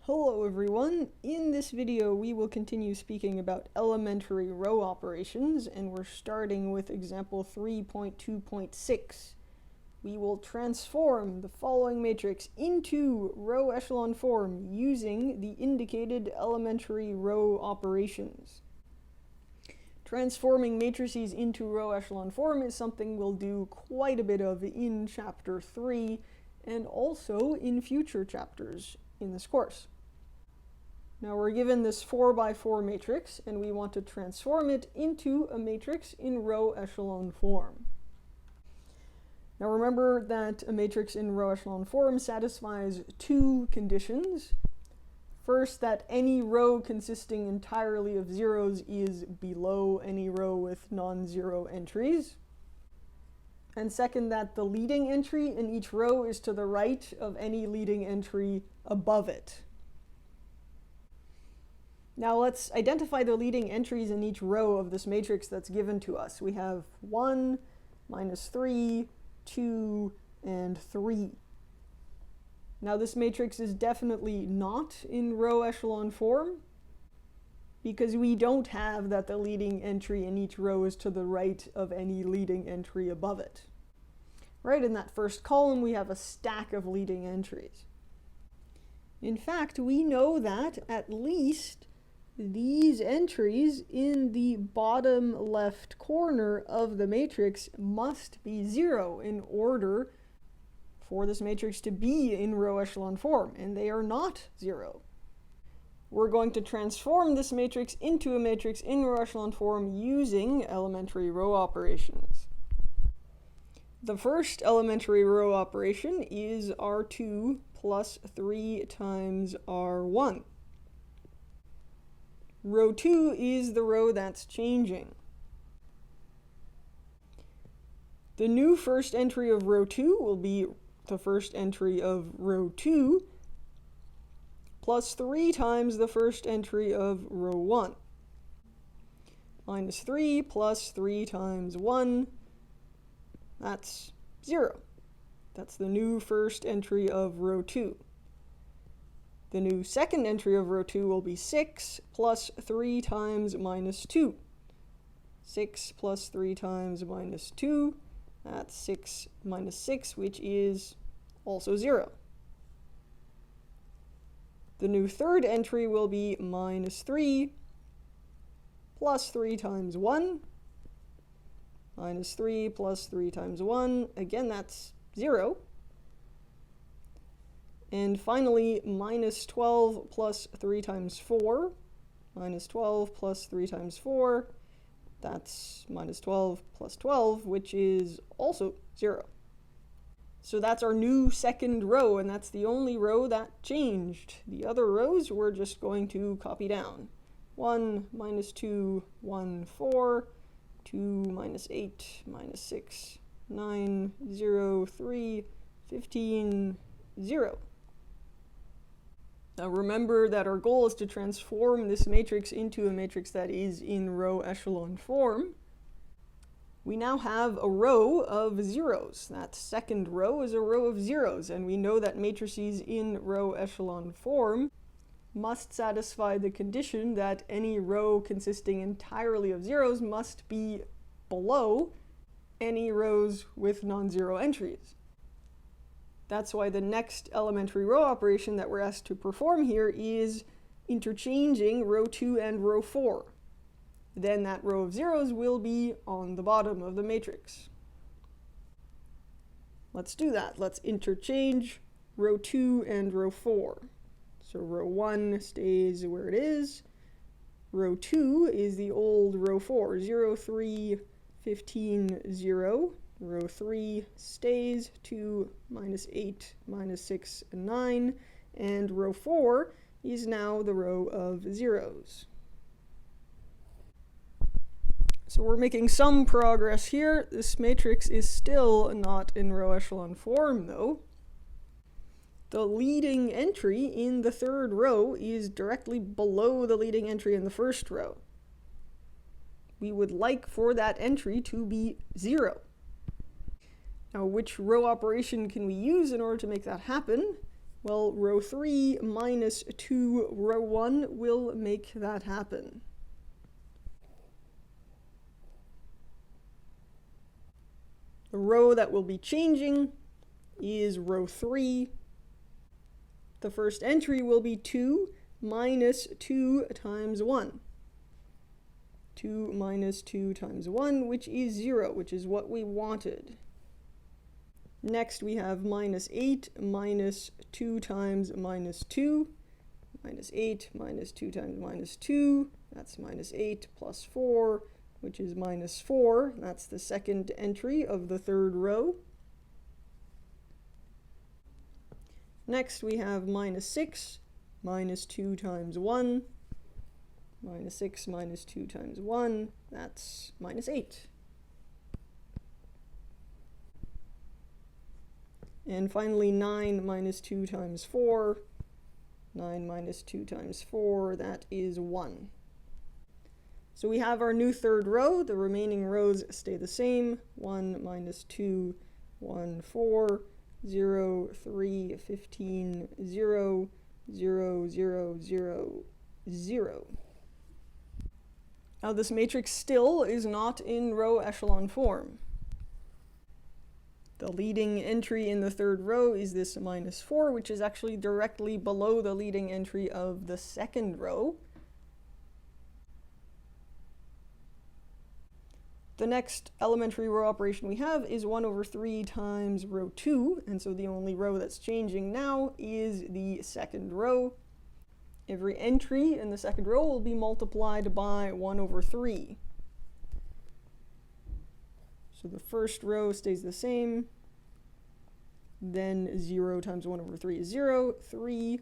Hello everyone! In this video we will continue speaking about elementary row operations, and we're starting with example 3.2.6. We will transform the following matrix into row echelon form using the indicated elementary row operations. Transforming matrices into row echelon form is something we'll do quite a bit of in chapter 3 and also in future chapters in this course. Now we're given this 4x4 matrix and we want to transform it into a matrix in row echelon form. Now remember that a matrix in row echelon form satisfies two conditions. First, that any row consisting entirely of zeros is below any row with non-zero entries. And second, that the leading entry in each row is to the right of any leading entry above it. Now let's identify the leading entries in each row of this matrix that's given to us. We have 1, -3, 2, and 3. Now this matrix is definitely not in row echelon form because we don't have that the leading entry in each row is to the right of any leading entry above it. Right in that first column we have a stack of leading entries. In fact, we know that at least these entries in the bottom left corner of the matrix must be 0 in order for this matrix to be in row echelon form, and they are not 0. We're going to transform this matrix into a matrix in row echelon form using elementary row operations. The first elementary row operation is R2 plus 3 times R1. Row 2 is the row that's changing. The new first entry of row 2 will be the first entry of row 2 plus 3 times the first entry of row 1. -3 plus 3 times 1, that's 0. That's the new first entry of row 2. The new second entry of row 2 will be 6 plus 3 times -2. 6 plus 3 times -2, that's 6 minus 6, which is also 0. The new third entry will be -3 plus 3 times 1. -3 plus 3 times 1, again that's 0. And finally, -12 plus 3 times 4. -12 plus 3 times 4, that's -12 plus 12, which is also 0. So that's our new second row, and that's the only row that changed. The other rows we're just going to copy down. 1, -2, 1, 4, 2, -8, -6, 9, 0, 3, 15, 0. Now remember that our goal is to transform this matrix into a matrix that is in row echelon form. We now have a row of zeros. That second row is a row of zeros, and we know that matrices in row echelon form must satisfy the condition that any row consisting entirely of zeros must be below any rows with non-zero entries. That's why the next elementary row operation that we're asked to perform here is interchanging row 2 and row 4. Then that row of zeros will be on the bottom of the matrix. Let's do that. Let's interchange row 2 and row 4. So row 1 stays where it is. Row 2 is the old row 4, 0, 3, 15, 0. Row 3 stays, 2, -8, -6, and 9. And row 4 is now the row of zeros. So we're making some progress here. This matrix is still not in row echelon form, though. The leading entry in the third row is directly below the leading entry in the first row. We would like for that entry to be 0. Now, which row operation can we use in order to make that happen? Well, row 3 minus 2 row 1 will make that happen. The row that will be changing is row 3. The first entry will be 2 minus 2 times 1. 2 minus 2 times 1, which is 0, which is what we wanted. Next we have minus 8 minus 2 times minus 2. Minus 8 minus 2 times minus 2. That's minus 8 plus 4, which is minus 4. That's the second entry of the third row. Next we have minus 6 minus 2 times 1. Minus 6 minus 2 times 1. That's minus 8. And finally 9 minus 2 times 4. 9 minus 2 times 4, that is 1. So we have our new third row. The remaining rows stay the same. 1 minus 2, 1, 4, 0, 3, 15, 0, 0, 0, 0, 0. Now this matrix still is not in row echelon form. The leading entry in the third row is this minus 4, which is actually directly below the leading entry of the second row. The next elementary row operation we have is 1 over 3 times row 2, and so the only row that's changing now is the second row. Every entry in the second row will be multiplied by 1 over 3. So the first row stays the same. Then 0 times 1 over 3 is 0. 3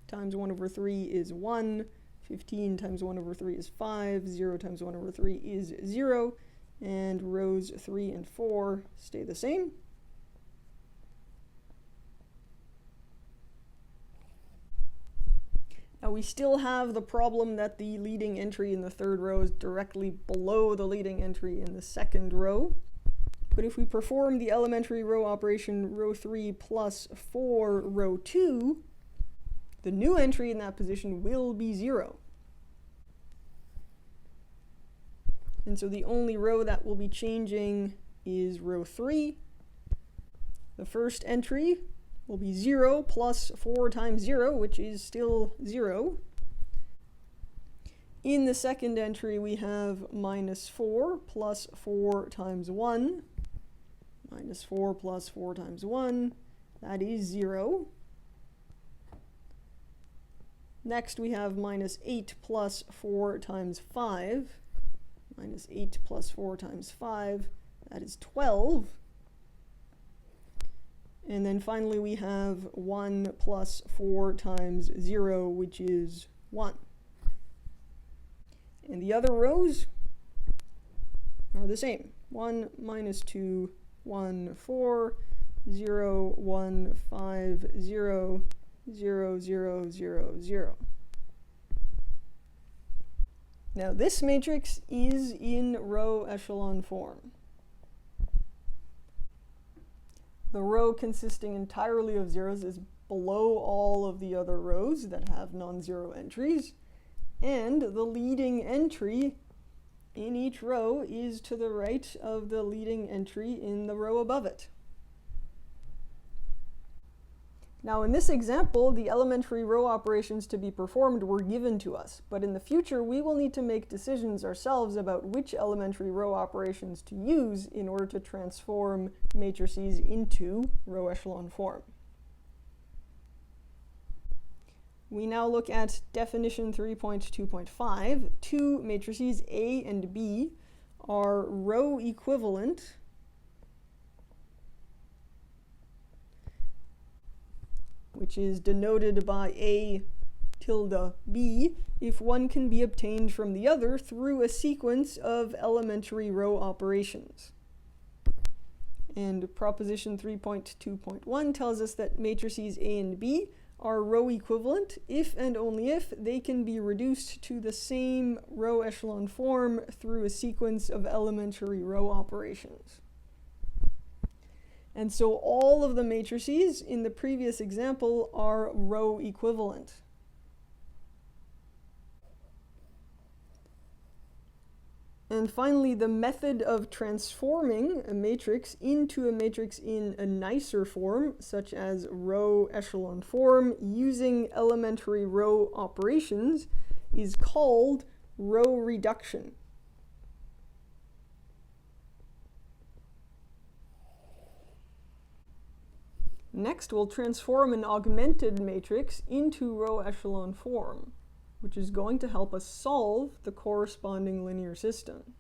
times 1 over 3 is 1. 15 times 1 over 3 is 5. 0 times 1 over 3 is 0. And rows 3 and 4 stay the same. Now we still have the problem that the leading entry in the third row is directly below the leading entry in the second row. But if we perform the elementary row operation row 3 plus 4 row 2, the new entry in that position will be 0. And so the only row that will be changing is row 3. The first entry will be 0 plus 4 times 0, which is still 0. In the second entry, we have minus 4 plus 4 times 1. Minus 4 plus 4 times 1, that is 0. Next, we have minus 8 plus 4 times 5. Minus 8 plus 4 times 5, that is 12. And then finally we have 1 plus 4 times 0, which is 1. And the other rows are the same. 1 minus 2, 1, 4, 0, 1, 5, 0, 0, 0, 0, 0. Now this matrix is in row echelon form. The row consisting entirely of zeros is below all of the other rows that have non-zero entries, and the leading entry in each row is to the right of the leading entry in the row above it. Now in this example, the elementary row operations to be performed were given to us, but in the future we will need to make decisions ourselves about which elementary row operations to use in order to transform matrices into row echelon form. We now look at definition 3.2.5. Two matrices A and B are row equivalent which is denoted by A tilde B, if one can be obtained from the other through a sequence of elementary row operations. And proposition 3.2.1 tells us that matrices A and B are row equivalent if and only if they can be reduced to the same row echelon form through a sequence of elementary row operations. And so all of the matrices in the previous example are row equivalent. And finally, the method of transforming a matrix into a matrix in a nicer form, such as row echelon form, using elementary row operations, is called row reduction. Next, we'll transform an augmented matrix into row echelon form, which is going to help us solve the corresponding linear system.